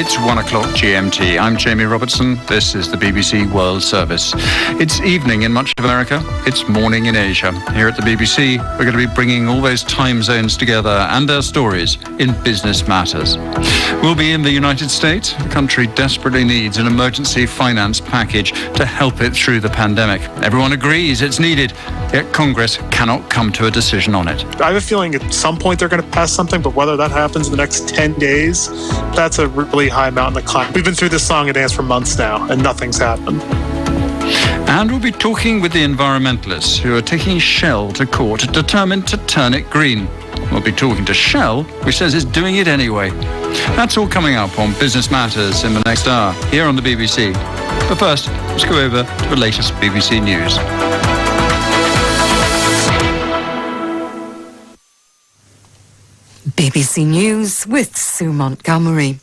It's 1 o'clock GMT. I'm Jamie Robertson. This is the BBC World Service. It's evening in much of America. It's morning in Asia. Here at the BBC, we're going to be bringing all those time zones together and their stories in Business Matters. We'll be in the United States. The country desperately needs an emergency finance package to help it through the pandemic. Everyone agrees it's needed, yet Congress cannot come to a decision on it. I have a feeling at some point they're going to pass something, but whether that happens in the next 10 days, that's a really high mountain to climb. We've been through this song and dance for months now, and nothing's happened. And we'll be talking with the environmentalists who are taking Shell to court, determined to turn it green. We'll be talking to Shell, which says it's doing it anyway. That's all coming up on Business Matters in the next hour, here on the BBC. But first, let's go over to the latest BBC News. BBC News with Sue Montgomery.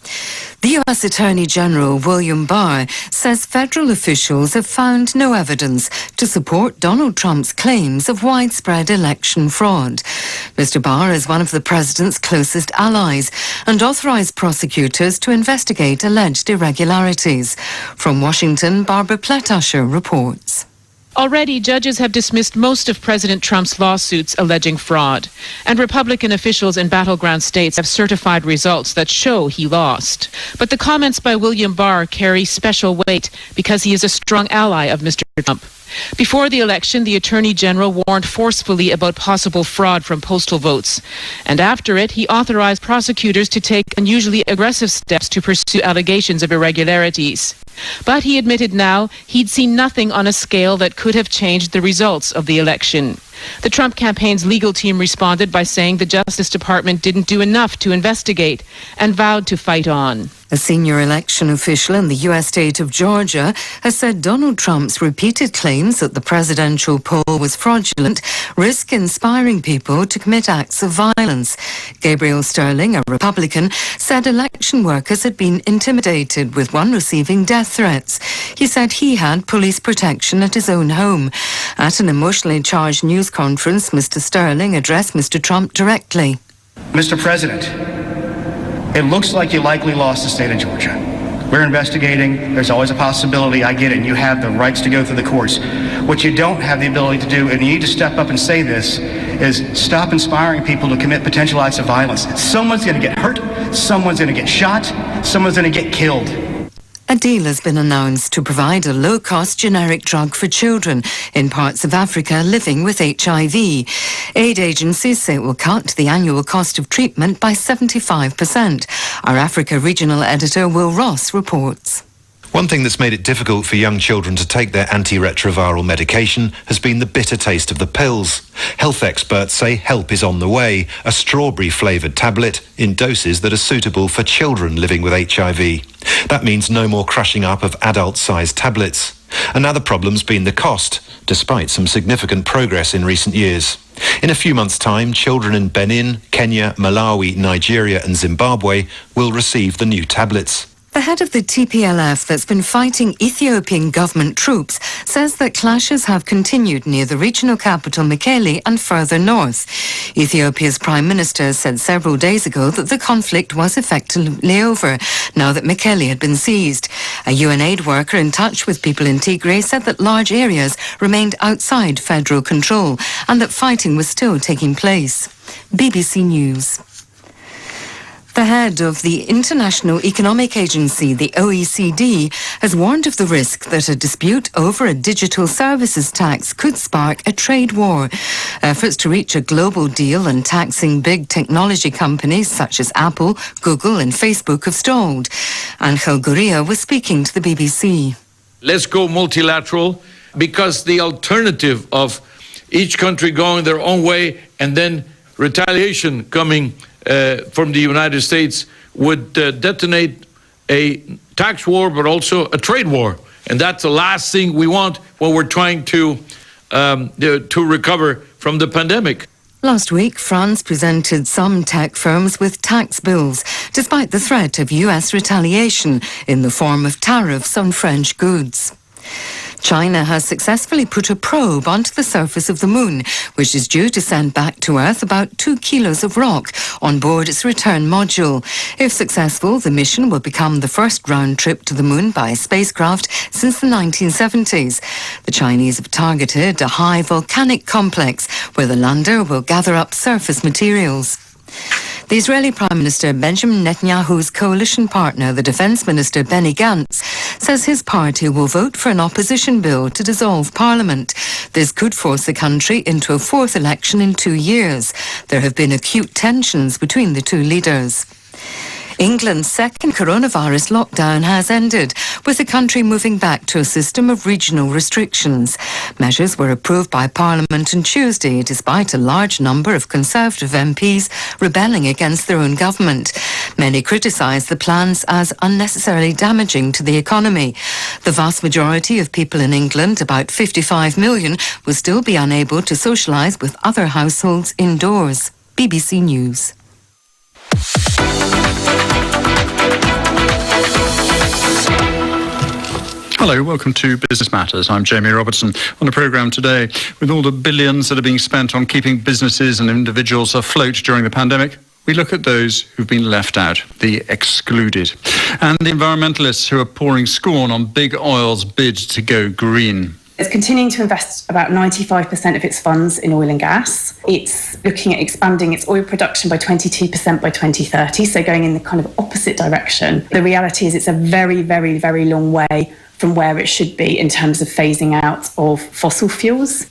The US Attorney General William Barr says federal officials have found no evidence to support Donald Trump's claims of widespread election fraud. Mr. Barr is one of the president's closest allies and authorized prosecutors to investigate alleged irregularities. From Washington, Barbara Pletasher reports. Already, judges have dismissed most of President Trump's lawsuits alleging fraud, and Republican officials in battleground states have certified results that show he lost. But the comments by William Barr carry special weight because he is a strong ally of Mr. Trump. Before the election, the Attorney General warned forcefully about possible fraud from postal votes. And after it, he authorized prosecutors to take unusually aggressive steps to pursue allegations of irregularities. But he admitted now he'd seen nothing on a scale that could have changed the results of the election. The Trump campaign's legal team responded by saying the Justice Department didn't do enough to investigate and vowed to fight on. A senior election official in the U.S. state of Georgia has said Donald Trump's repeated claims that the presidential poll was fraudulent risk inspiring people to commit acts of violence. Gabriel Sterling, a Republican, said election workers had been intimidated, with one receiving death threats. He said he had police protection at his own home. At an emotionally charged news conference, Mr. Sterling addressed Mr. Trump directly. Mr. President, it looks like you likely lost the state of Georgia. We're investigating. There's always a possibility. I get it. You have the rights to go through the courts. What you don't have the ability to do, and you need to step up and say this, is stop inspiring people to commit potential acts of violence. Someone's going to get hurt. Someone's going to get shot. Someone's going to get killed. A deal has been announced to provide a low-cost generic drug for children in parts of Africa living with HIV. Aid agencies say it will cut the annual cost of treatment by 75%. Our Africa regional editor Will Ross reports. One thing that's made it difficult for young children to take their antiretroviral medication has been the bitter taste of the pills. Health experts say help is on the way, a strawberry-flavoured tablet in doses that are suitable for children living with HIV. That means no more crushing up of adult-sized tablets. Another problem's been the cost, despite some significant progress in recent years. In a few months' time, children in Benin, Kenya, Malawi, Nigeria and Zimbabwe will receive the new tablets. The head of the TPLF that's been fighting Ethiopian government troops says that clashes have continued near the regional capital Mekelle and further north. Ethiopia's Prime Minister said several days ago that the conflict was effectively over now that Mekelle had been seized. A UN aid worker in touch with people in Tigray said that large areas remained outside federal control and that fighting was still taking place. BBC News. The head of the International Economic Agency, the OECD, has warned of the risk that a dispute over a digital services tax could spark a trade war. Efforts to reach a global deal on taxing big technology companies such as Apple, Google and Facebook have stalled. Angel Gurria was speaking to the BBC. Let's go multilateral, because the alternative of each country going their own way and then retaliation coming from the United States would detonate a tax war, but also a trade war. And that's the last thing we want when we're trying to recover from the pandemic. Last week, France presented some tech firms with tax bills, despite the threat of US retaliation in the form of tariffs on French goods. China has successfully put a probe onto the surface of the moon, which is due to send back to Earth about 2 kilos of rock on board its return module. If successful, the mission will become the first round trip to the moon by a spacecraft since the 1970s. The Chinese have targeted a high volcanic complex where the lander will gather up surface materials. The Israeli Prime Minister Benjamin Netanyahu's coalition partner, the Defence Minister Benny Gantz, says his party will vote for an opposition bill to dissolve Parliament. This could force the country into a fourth election in 2 years. There have been acute tensions between the two leaders. England's second coronavirus lockdown has ended, with the country moving back to a system of regional restrictions. Measures were approved by Parliament on Tuesday, despite a large number of Conservative MPs rebelling against their own government. Many criticised the plans as unnecessarily damaging to the economy. The vast majority of people in England, about 55 million, will still be unable to socialise with other households indoors. BBC News. Hello, welcome to Business Matters. I'm Jamie Robertson. On the programme today, with all the billions that are being spent on keeping businesses and individuals afloat during the pandemic, we look at those who've been left out, the excluded, and the environmentalists who are pouring scorn on big oil's bid to go green. It's continuing to invest about 95% of its funds in oil and gas. It's looking at expanding its oil production by 22% by 2030, so going in the kind of opposite direction. The reality is it's a very, very, very long way from where it should be in terms of phasing out of fossil fuels.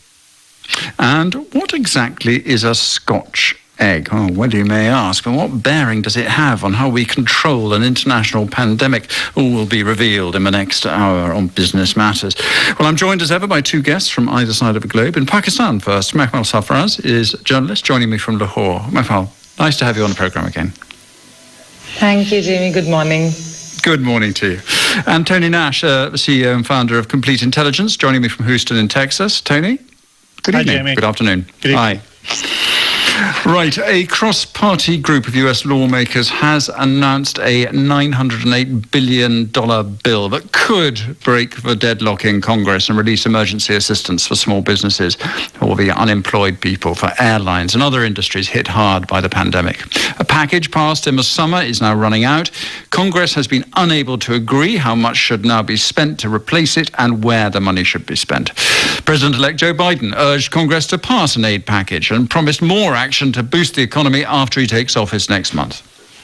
And what exactly is a Scotch egg? Oh, well, you may ask, but what bearing does it have on how we control an international pandemic? All will be revealed in the next hour on Business Matters. Well, I'm joined as ever by two guests from either side of the globe. In Pakistan first, Mahfal Sarfaraz is a journalist joining me from Lahore. Mahfal, nice to have you on the programme again. Thank you, Jamie. Good morning. Good morning to you. And Tony Nash, the CEO and founder of Complete Intelligence, joining me from Houston in Texas. Tony, good evening. Hi, Jamie. Good afternoon. Good evening. Hi. Right, a cross-party group of US lawmakers has announced a $908 billion bill that could break the deadlock in Congress and release emergency assistance for small businesses or the unemployed people, for airlines and other industries hit hard by the pandemic. A package passed in the summer is now running out. Congress has been unable to agree how much should now be spent to replace it and where the money should be spent. President-elect Joe Biden urged Congress to pass an aid package and promised more action to boost the economy after he takes office next month.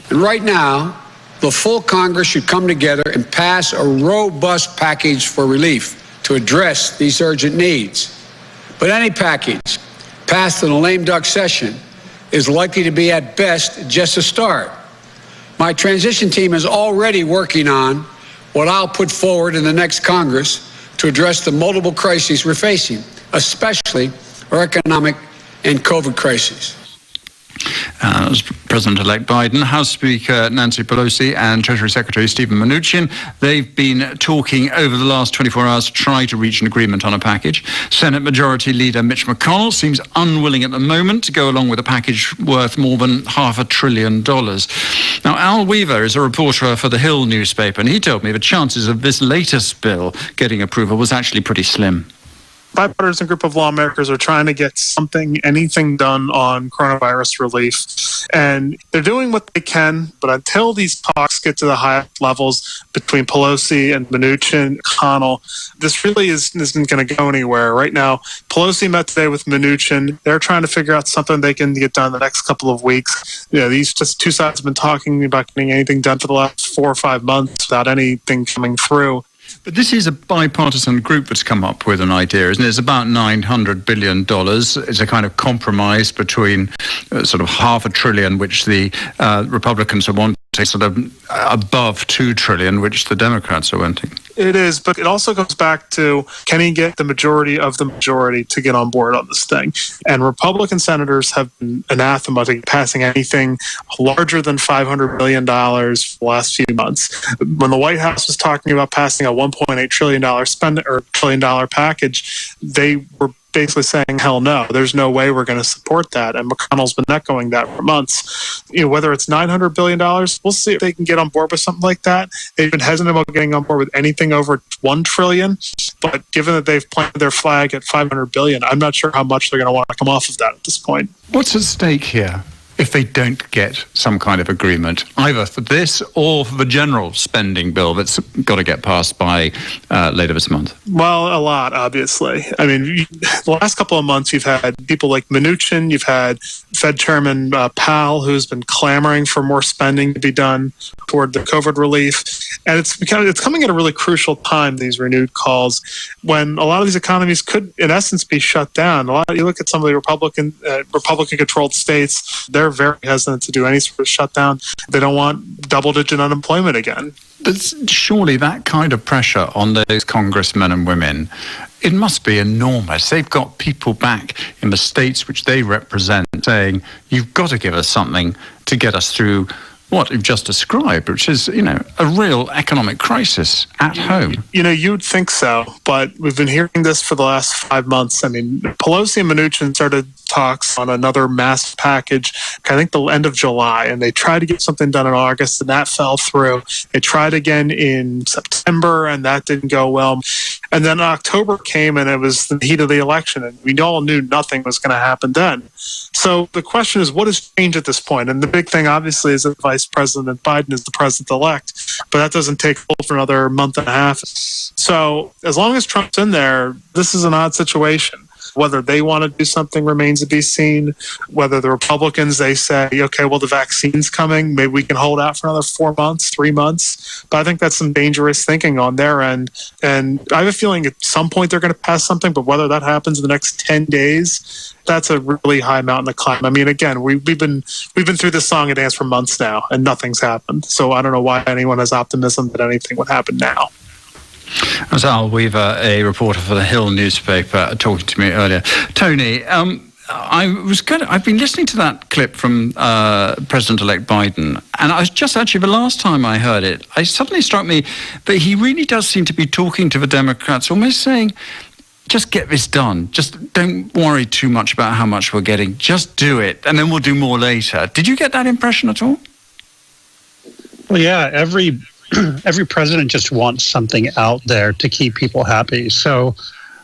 And right now, the full Congress should come together and pass a robust package for relief to address these urgent needs. But any package passed in a lame duck session is likely to be at best just a start. My transition team is already working on what I'll put forward in the next Congress to address the multiple crises we're facing, especially our economic and COVID crises. As President-elect Biden, House Speaker Nancy Pelosi and Treasury Secretary Stephen Mnuchin, they've been talking over the last 24 hours to try to reach an agreement on a package. Senate Majority Leader Mitch McConnell seems unwilling at the moment to go along with a package worth more than $500 billion. Now, Al Weaver is a reporter for the Hill newspaper, and he told me the chances of this latest bill getting approval was actually pretty slim. Bipartisan group of lawmakers are trying to get anything done on coronavirus relief. And they're doing what they can, but until these talks get to the highest levels between Pelosi and Mnuchin, McConnell, this really isn't going to go anywhere. Right now, Pelosi met today with Mnuchin. They're trying to figure out something they can get done the next couple of weeks. You know, these just two sides have been talking about getting anything done for the last 4 or 5 months without anything coming through. But this is a bipartisan group that's come up with an idea, isn't it? It's about $900 billion. It's a kind of compromise between sort of $500 billion, which the Republicans are wanting, sort of above $2 trillion, which the Democrats are wanting. It is, but it also goes back to, can he get the majority of the majority to get on board on this thing? And Republican senators have been anathema to passing anything larger than $500 million for the last few months. When the White House was talking about passing a $1.8 trillion trillion package, they were basically saying, hell no, there's no way we're going to support that. And McConnell's been echoing that for months. Whether it's $900 billion, we'll see if they can get on board with something like that. They've been hesitant about getting on board with anything over $1 trillion. But given that they've planted their flag at $500 billion, I'm not sure how much they're going to want to come off of that at this point. What's at stake here if they don't get some kind of agreement, either for this or for the general spending bill that's got to get passed by later this month? Well, a lot, obviously. I mean, the last couple of months, you've had people like Mnuchin, you've had Fed Chairman Powell, who's been clamoring for more spending to be done toward the COVID relief. And it's coming at a really crucial time, these renewed calls, when a lot of these economies could, in essence, be shut down. You look at some of the Republican-controlled states, they're very hesitant to do any sort of shutdown. They don't want double-digit unemployment again. But surely that kind of pressure on those congressmen and women, it must be enormous. They've got people back in the states which they represent saying, you've got to give us something to get us through what you've just described, which is, a real economic crisis at home. You'd think so, but we've been hearing this for the last 5 months. I mean, Pelosi and Mnuchin started talks on another massive package, I think the end of July, and they tried to get something done in August, and that fell through. They tried again in September, and that didn't go well. And then October came, and it was the heat of the election, and we all knew nothing was going to happen then. So the question is, what has changed at this point? And the big thing, obviously, is that Vice President Biden is the president-elect, but that doesn't take hold for another month and a half. So as long as Trump's in there, this is an odd situation. Whether they want to do something remains to be seen. Whether the Republicans, they say, okay, well, the vaccine's coming. Maybe we can hold out for another 4 months, 3 months. But I think that's some dangerous thinking on their end. And I have a feeling at some point they're going to pass something, but whether that happens in the next 10 days, that's a really high mountain to climb. I mean, again, we've been through this song and dance for months now, and nothing's happened. So I don't know why anyone has optimism that anything would happen now. As Al Weaver, a reporter for the Hill newspaper, talking to me earlier. Tony, I've been listening to that clip from President-elect Biden, and I was just actually, the last time I heard it, it suddenly struck me that he really does seem to be talking to the Democrats, almost saying, just get this done. Just don't worry too much about how much we're getting. Just do it, and then we'll do more later. Did you get that impression at all? Well, yeah, every president just wants something out there to keep people happy. So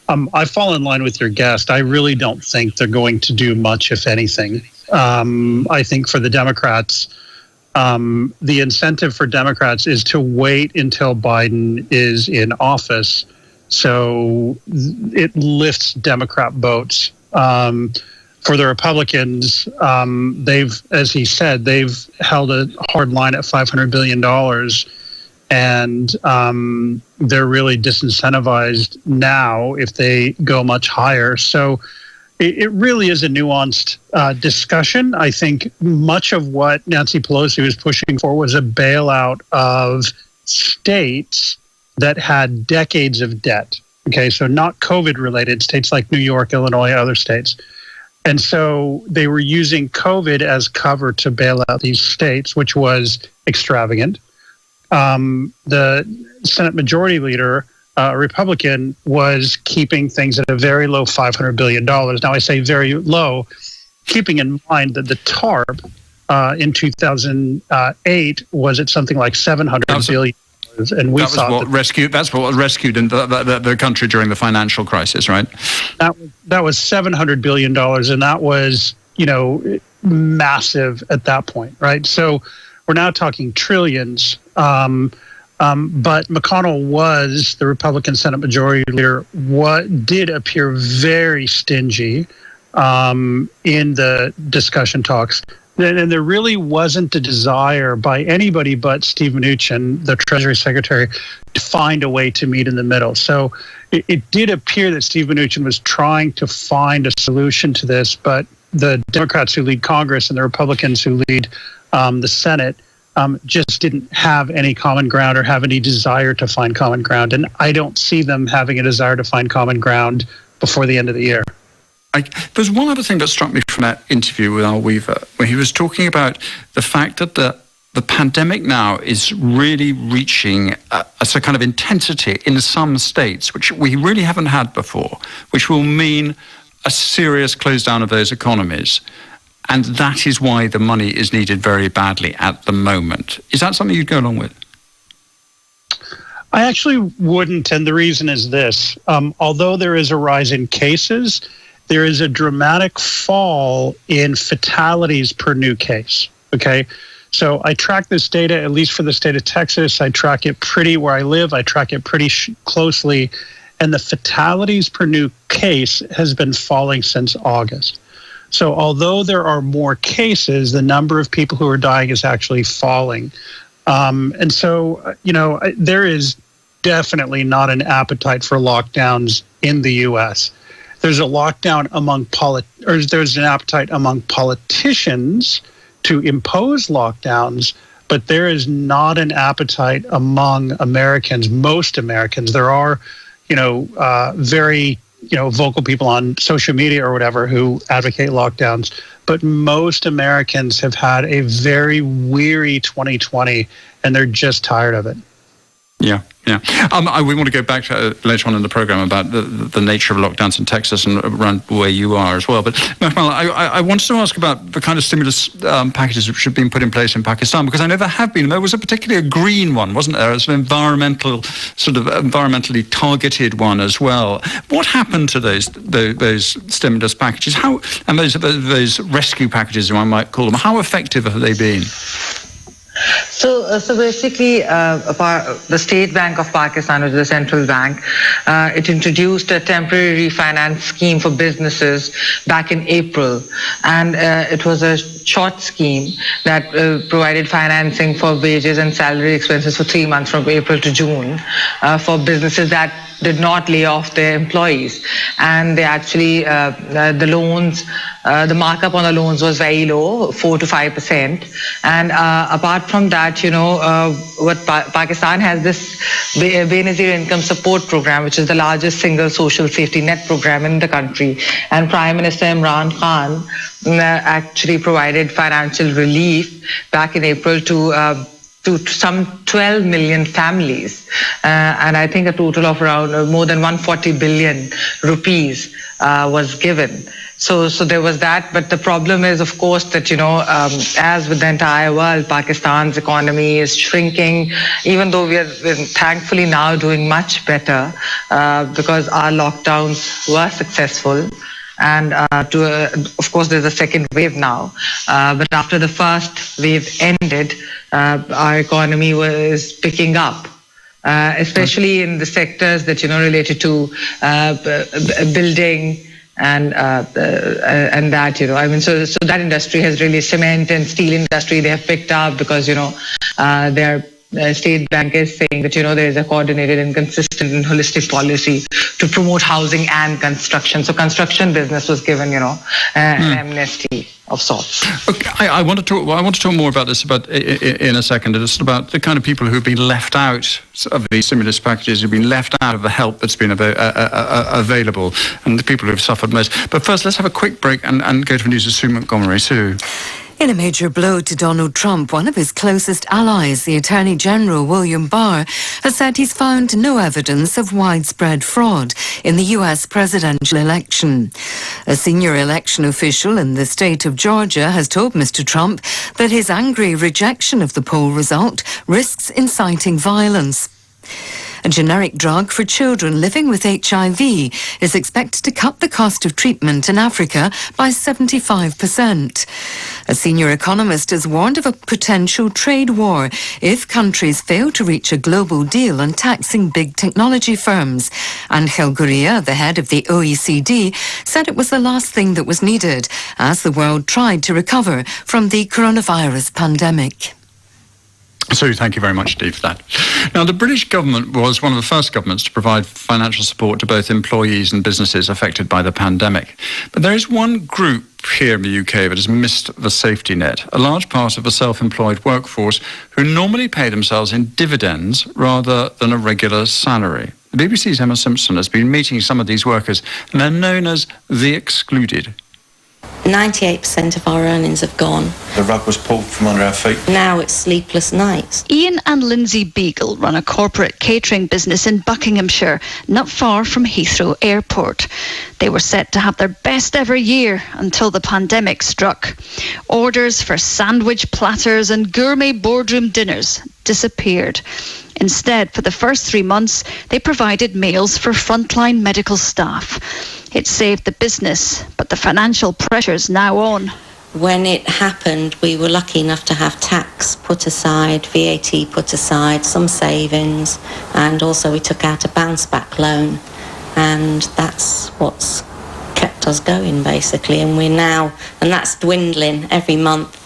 I fall in line with your guest. I really don't think they're going to do much, if anything. I think for the Democrats, the incentive for Democrats is to wait until Biden is in office. So it lifts Democrat votes. For the Republicans, as he said, they've held a hard line at $500 billion. And they're really disincentivized now if they go much higher. So it really is a nuanced discussion. I think much of what Nancy Pelosi was pushing for was a bailout of states that had decades of debt. Okay, so not COVID-related states like New York, Illinois, other states. And so they were using COVID as cover to bail out these states, which was extravagant. The Senate Majority Leader, Republican, was keeping things at a very low $500 billion. Now, I say very low, keeping in mind that the TARP in 2008 was at something like $700 billion. And we that's what rescued in the country during the financial crisis, right? That was $700 billion, and that was, massive at that point, right? So we're now talking trillions. But McConnell was the Republican Senate Majority Leader. What did appear very stingy in the discussion talks, and there really wasn't a desire by anybody but Steve Mnuchin, the Treasury Secretary, to find a way to meet in the middle. So it did appear that Steve Mnuchin was trying to find a solution to this, but the Democrats who lead Congress and the Republicans who lead the Senate just didn't have any common ground or have any desire to find common ground. And I don't see them having a desire to find common ground before the end of the year. There's one other thing that struck me from that interview with Al Weaver, where he was talking about the fact that the the pandemic now is really reaching a kind of intensity in some states, which we really haven't had before, which will mean a serious close down of those economies. And that is why the money is needed very badly at the moment. Is that something you'd go along with? I actually wouldn't, and the reason is this. Although there is a rise in cases, there is a dramatic fall in fatalities per new case, okay? So I track this data, at least for the state of Texas. I track it where I live. I track it pretty closely. And the fatalities per new case has been falling since August. So although there are more cases, the number of people who are dying is actually falling. And so, there is definitely not an appetite for lockdowns in the U.S. There's an appetite among politicians to impose lockdowns, but there is not an appetite among Americans, most Americans. There are, very, vocal people on social media or whatever who advocate lockdowns, but most Americans have had a very weary 2020 and they're just tired of it. Yeah. We want to go back to later on in the program about the nature of lockdowns in Texas and around where you are as well. But Mahmal, I wanted to ask about the kind of stimulus packages which have been put in place in Pakistan, because I know there have been. There was particularly a green one, wasn't there? It's an environmentally targeted one as well. What happened to those stimulus packages? How, and those rescue packages, I might call them, how effective have they been? So basically, the State Bank of Pakistan, which is the central bank, it introduced a temporary refinance scheme for businesses back in April. And it was a short scheme that provided financing for wages and salary expenses for 3 months from April to June for businesses that did not lay off their employees. And they actually, the loans, the markup on the loans was very low, 4 to 5%. And apart from that, Pakistan has this Benazir Income Support Program, which is the largest single social safety net program in the country. And Prime Minister Imran Khan actually provided financial relief back in April to some 12 million families, and I think a total of around more than 140 billion rupees was given. So there was that, but the problem is, of course, that as with the entire world, Pakistan's economy is shrinking. Even though we're thankfully now doing much better because our lockdowns were successful. And of course, there's a second wave now. But after the first wave ended, our economy was picking up, especially in the sectors that related to building and that so that industry has really, cement and steel industry, they have picked up because their State Bank is saying that there is a coordinated and consistent and holistic policy to promote housing and construction. So construction business was given an amnesty of sorts. Okay, I want to talk more about this in a second. It's about the kind of people who've been left out of these stimulus packages, who've been left out of the help that's been available, and the people who've suffered most. But first, let's have a quick break and go to the news with Sue Montgomery. Sue. In a major blow to Donald Trump, one of his closest allies, the Attorney General William Barr, has said he's found no evidence of widespread fraud in the U.S. presidential election. A senior election official in the state of Georgia has told Mr. Trump that his angry rejection of the poll result risks inciting violence. A generic drug for children living with HIV is expected to cut the cost of treatment in Africa by 75%. A senior economist has warned of a potential trade war if countries fail to reach a global deal on taxing big technology firms. Angel Gurria, the head of the OECD, said it was the last thing that was needed as the world tried to recover from the coronavirus pandemic. So thank you very much, Steve, for that. Now, the British government was one of the first governments to provide financial support to both employees and businesses affected by the pandemic. But there is one group here in the UK that has missed the safety net, a large part of the self-employed workforce who normally pay themselves in dividends rather than a regular salary. The BBC's Emma Simpson has been meeting some of these workers, and they're known as the excluded. 98% of our earnings have gone. The rug was pulled from under our feet. Now it's sleepless nights. Ian and Lindsay Beagle run a corporate catering business in Buckinghamshire, not far from Heathrow Airport. They were set to have their best ever year until the pandemic struck. Orders for sandwich platters and gourmet boardroom dinners disappeared. Instead, for the first 3 months, they provided meals for frontline medical staff. It saved the business, but the financial pressure's now on. When it happened, we were lucky enough to have tax put aside, VAT put aside, some savings, and also we took out a bounce-back loan. And that's what's kept us going, basically. And that's dwindling every month.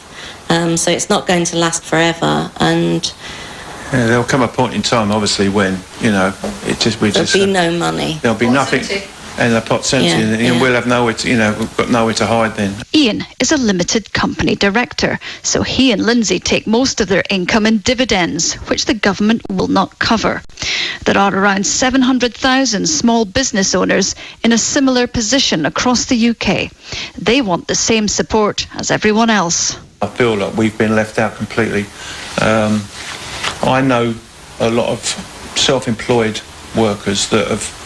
So it's not going to last forever. And yeah, there'll come a point in time, obviously, when, there'll be no money. There'll be nothing. And the pot's empty, and we'll have nowhere to, we've got nowhere to hide then. Ian is a limited company director, so he and Lindsay take most of their income in dividends, which the government will not cover. There are around 700,000 small business owners in a similar position across the UK. They want the same support as everyone else. I feel like we've been left out completely. I know a lot of self-employed workers that have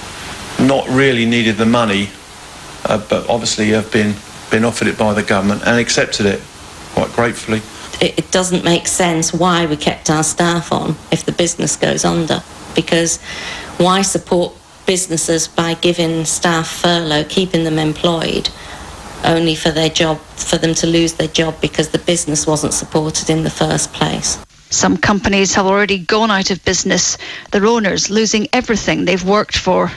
not really needed the money, but obviously have been offered it by the government and accepted it quite gratefully. It doesn't make sense why we kept our staff on if the business goes under, because why support businesses by giving staff furlough, keeping them employed, only for them to lose their job because the business wasn't supported in the first place. Some companies have already gone out of business, their owners losing everything they've worked for.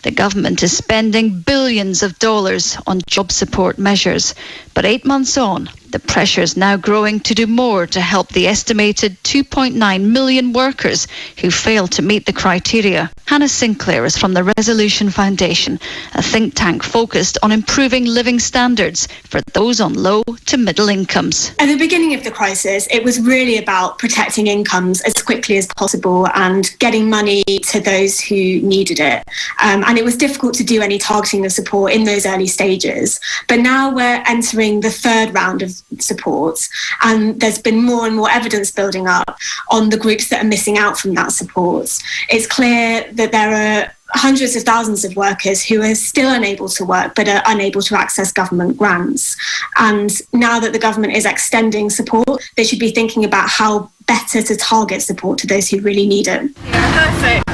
The government is spending billions of dollars on job support measures. But 8 months on, the pressure is now growing to do more to help the estimated 2.9 million workers who fail to meet the criteria. Hannah Sinclair is from the Resolution Foundation, a think tank focused on improving living standards for those on low to middle incomes. At the beginning of the crisis, it was really about protecting incomes as quickly as possible and getting money to those who needed it. And it was difficult to do any targeting of support in those early stages. But now we're entering the third round of support, and there's been more and more evidence building up on the groups that are missing out from that support. It's clear that there are hundreds of thousands of workers who are still unable to work but are unable to access government grants. And now that the government is extending support, they should be thinking about how better to target support to those who really need it. Perfect.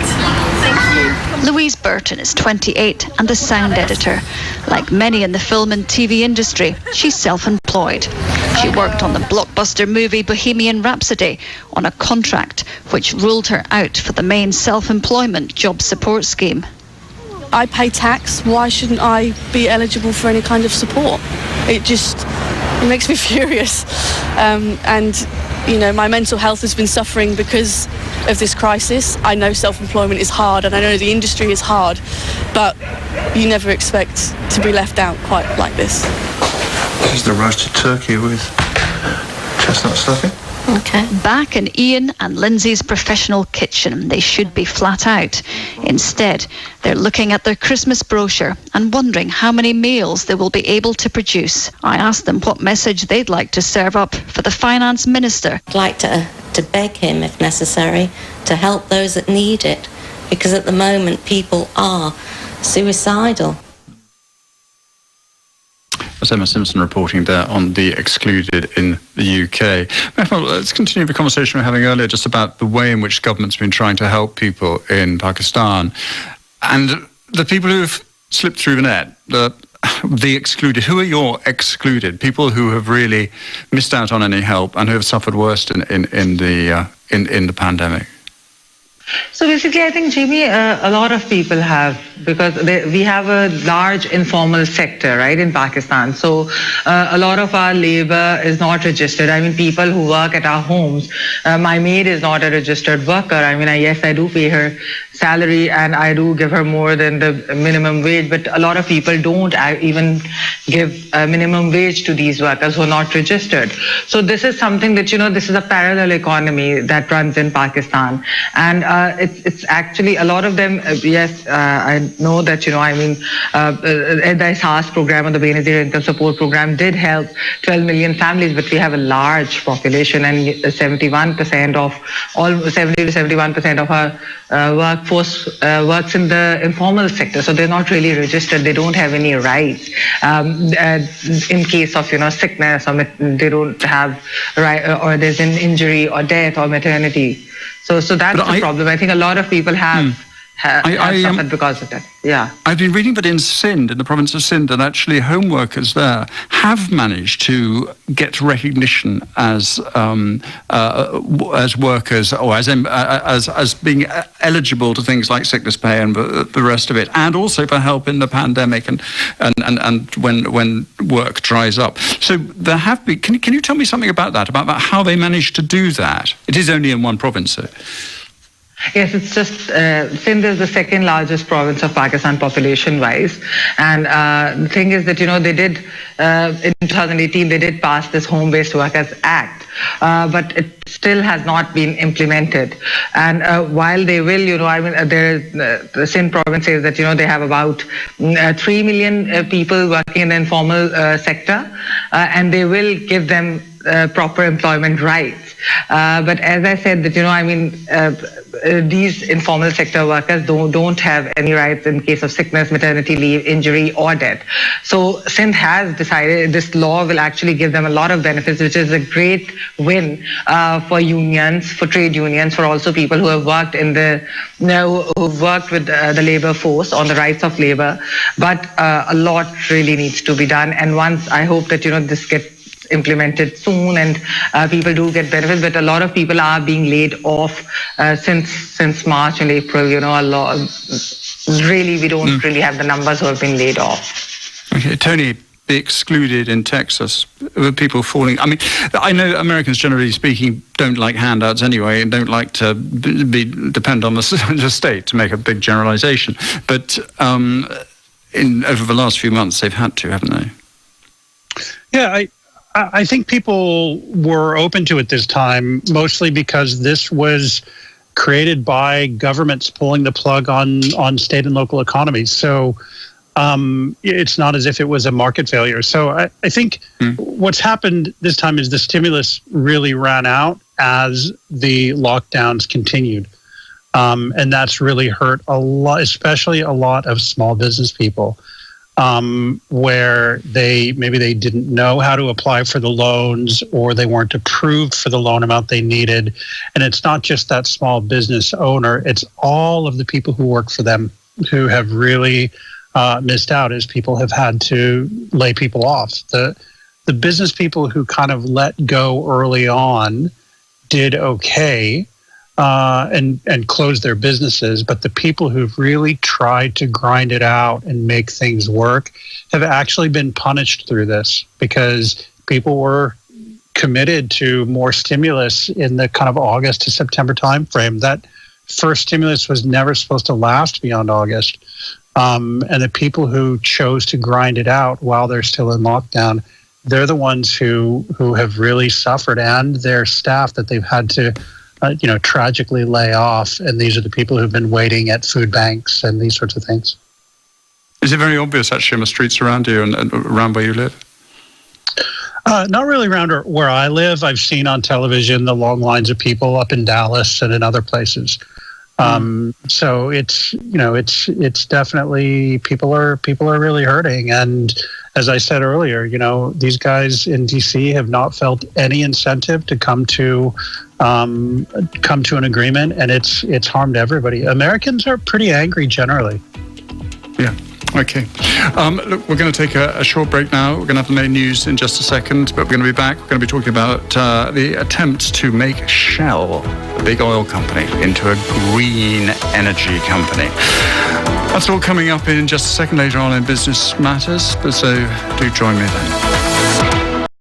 Thank you. Louise Burton is 28 and the sound editor. Like many in the film and TV industry, she's self-employed. She worked on the blockbuster movie Bohemian Rhapsody on a contract which ruled her out for the main self-employment job support scheme. I pay tax. Why shouldn't I be eligible for any kind of support? It makes me furious. My mental health has been suffering because of this crisis. I know self-employment is hard and I know the industry is hard, but you never expect to be left out quite like this. This is the roasted turkey with chestnut stuffing. Okay. Back in Ian and Lindsay's professional kitchen, they should be flat out. Instead, they're looking at their Christmas brochure and wondering how many meals they will be able to produce. I asked them what message they'd like to serve up for the finance minister. I'd like to beg him, if necessary, to help those that need it, because at the moment people are suicidal. That's Emma Simpson reporting there on the excluded in the UK. Well, let's continue the conversation we were having earlier just about the way in which government's been trying to help people in Pakistan. And the people who've slipped through the net, the excluded. Who are your excluded? People who have really missed out on any help and who have suffered worst in the pandemic. So basically, I think, Jamie, a lot of people have, because we have a large informal sector, right, in Pakistan. So a lot of our labor is not registered. I mean, people who work at our homes, my maid is not a registered worker. I mean, yes, I do pay her salary and I do give her more than the minimum wage, but a lot of people don't even give a minimum wage to these workers who are not registered. So this is something that, this is a parallel economy that runs in Pakistan. And it's actually a lot of them, yes, I know that, the SARS program or the Benazir Income Support Program did help 12 million families, but we have a large population, and 70 to 71% of our workforce works in the informal sector. So they're not really registered. They don't have any rights. In case of, sickness, or they don't have right, or there's an injury or death or maternity. So that's the problem. I think a lot of people have suffered because of that. Yeah. I've been reading that in Sindh, in the province of Sindh, that actually home workers there have managed to get recognition as workers, or as being eligible to things like sickness pay and the rest of it, and also for help in the pandemic and when work dries up. So there have been. Can you tell me something about that? About how they managed to do that? It is only in one province, so. Yes, it's just Sindh is the second largest province of Pakistan population-wise, and the thing is that they did in 2018 they did pass this Home-Based Workers Act, but it still has not been implemented. And while they will, the Sindh province says that they have about 3 million people working in the informal sector, and they will give them proper employment rights. But as I said, that these informal sector workers don't have any rights in case of sickness, maternity leave, injury, or death. So Sindh has decided this law will actually give them a lot of benefits, which is a great win for unions, for trade unions, for also people who have worked with the labor force on the rights of labor. But a lot really needs to be done. And once I hope that this gets implemented soon and people do get benefits, but a lot of people are being laid off since March and April. A lot. Really, we don't really have the numbers who have been laid off. Okay, Tony, the excluded in Texas, people falling. I mean, I know Americans, generally speaking, don't like handouts anyway, and don't like to depend on the state, to make a big generalization. But over the last few months, they've had to, haven't they? Yeah, I think people were open to it this time, mostly because this was created by governments pulling the plug on state and local economies. So it's not as if it was a market failure. So I think what's happened this time is the stimulus really ran out as the lockdowns continued. And that's really hurt a lot, especially a lot of small business people. Where maybe they didn't know how to apply for the loans, or they weren't approved for the loan amount they needed. And it's not just that small business owner, it's all of the people who work for them who have really missed out, as people have had to lay people off. The business people who kind of let go early on did okay. And close their businesses, but the people who've really tried to grind it out and make things work have actually been punished through this, because people were committed to more stimulus in the kind of August to September timeframe. That first stimulus was never supposed to last beyond August. And the people who chose to grind it out while they're still in lockdown, they're the ones who have really suffered, and their staff that they've had to tragically lay off, and these are the people who've been waiting at food banks and these sorts of things. Is it very obvious, actually, on the streets around you and around where you live? Not really around where I live. I've seen on television the long lines of people up in Dallas and in other places. So it's definitely people are really hurting. And as I said earlier, these guys in DC have not felt any incentive to come to an agreement, and it's harmed everybody. Americans are pretty angry generally. Yeah. Okay. Look, we're going to take a short break now. We're going to have the main news in just a second, but we're going to be back. We're going to be talking about the attempts to make Shell, the big oil company, into a green energy company. That's all coming up in just a second later on in Business Matters, so do join me then.